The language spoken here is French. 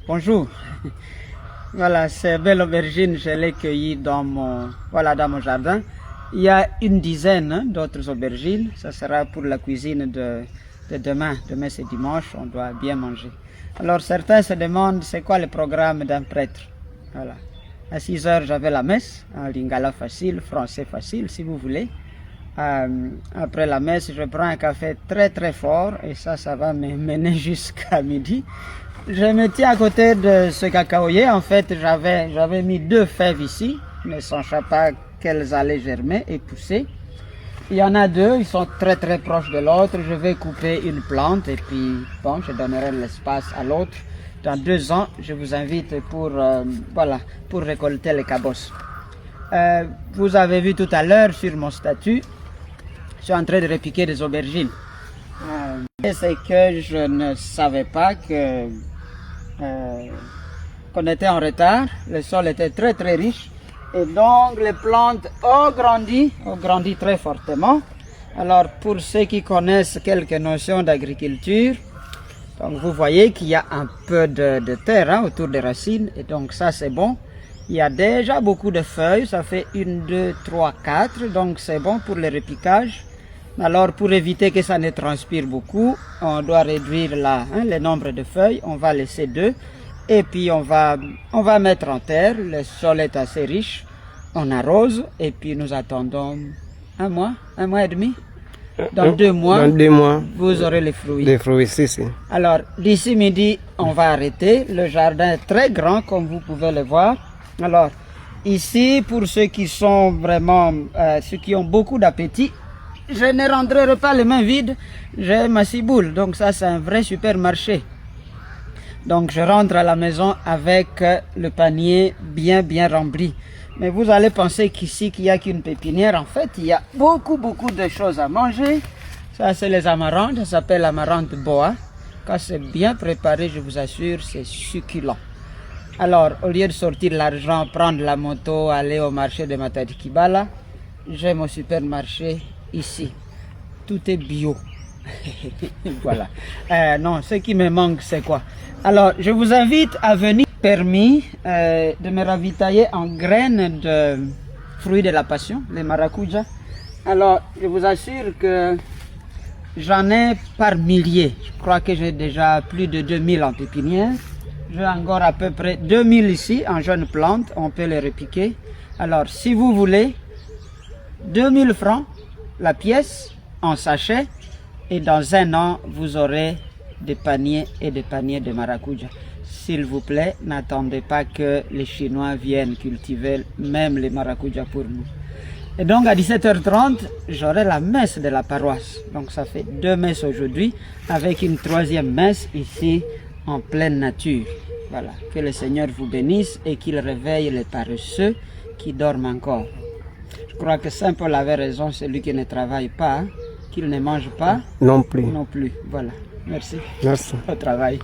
Bonjour. Voilà, ces belles aubergines, je les cueillis dans mon jardin. Il y a une dizaine d'autres aubergines. Ça sera pour la cuisine de demain. Demain, c'est dimanche, on doit bien manger. Alors, certains se demandent, c'est quoi le programme d'un prêtre? Voilà. À 6 heures, j'avais la messe, en lingala facile, français facile, si vous voulez. Après la messe, je prends un café très très fort et ça va me mener jusqu'à midi. Je me tiens à côté de ce cacaoyer. En fait, j'avais mis 2 fèves ici, ne sachant pas qu'elles allaient germer et pousser. Il y en a 2, ils sont très très proches de l'autre. Je vais couper une plante et puis bon, je donnerai l'espace à l'autre. Dans 2 ans, je vous invite pour récolter les cabosses. Vous avez vu tout à l'heure sur mon statut, je suis en train de repiquer des aubergines. C'est que je ne savais pas qu'on était en retard. Le sol était très très riche et donc les plantes ont grandi très fortement. Alors pour ceux qui connaissent quelques notions d'agriculture, donc vous voyez qu'il y a un peu de terre autour des racines et donc ça c'est bon. Il y a déjà beaucoup de feuilles, ça fait 1, 2, 3, 4, donc c'est bon pour le repiquage. Alors pour éviter que ça ne transpire beaucoup, on doit réduire le nombre de feuilles, on va laisser 2 et puis on va mettre en terre, le sol est assez riche, on arrose et puis nous attendons 1 mois et demi. Dans 2 mois, vous aurez les fruits. Les fruits, si. Alors d'ici midi, on va arrêter, le jardin est très grand comme vous pouvez le voir. Alors ici, pour ceux qui sont vraiment, ceux qui ont beaucoup d'appétit, je ne rentrerai pas les mains vides, j'ai ma ciboule, donc ça c'est un vrai supermarché. Donc je rentre à la maison avec le panier bien rempli. Mais vous allez penser qu'ici qu'il n'y a qu'une pépinière, en fait il y a beaucoup de choses à manger. Ça c'est les amarantes, ça s'appelle amarante boa. Quand c'est bien préparé, je vous assure, c'est succulent. Alors au lieu de sortir l'argent, prendre la moto, aller au marché de Matadi Kibala, j'ai mon supermarché ici. Tout est bio. Voilà. Non, ce qui me manque, c'est quoi? Alors, je vous invite à venir. Permis de me ravitailler en graines de fruits de la passion, les maracujas. Alors, je vous assure que j'en ai par milliers. Je crois que j'ai déjà plus de 2000 en pépinière. J'ai encore à peu près 2000 ici en jeunes plantes. On peut les repiquer. Alors, si vous voulez, 2000 francs la pièce en sachet et dans 1 an vous aurez des paniers et des paniers de maracuja. S'il vous plaît, n'attendez pas que les Chinois viennent cultiver même les maracujas pour nous. Et donc à 17h30, j'aurai la messe de la paroisse. Donc ça fait 2 messes aujourd'hui avec une 3e messe ici en pleine nature. Voilà, que le Seigneur vous bénisse et qu'il réveille les paresseux qui dorment encore. Je crois que Saint Paul avait raison, celui qui ne travaille pas, qu'il ne mange pas non plus. Non plus. Voilà. Merci. Merci. Au travail.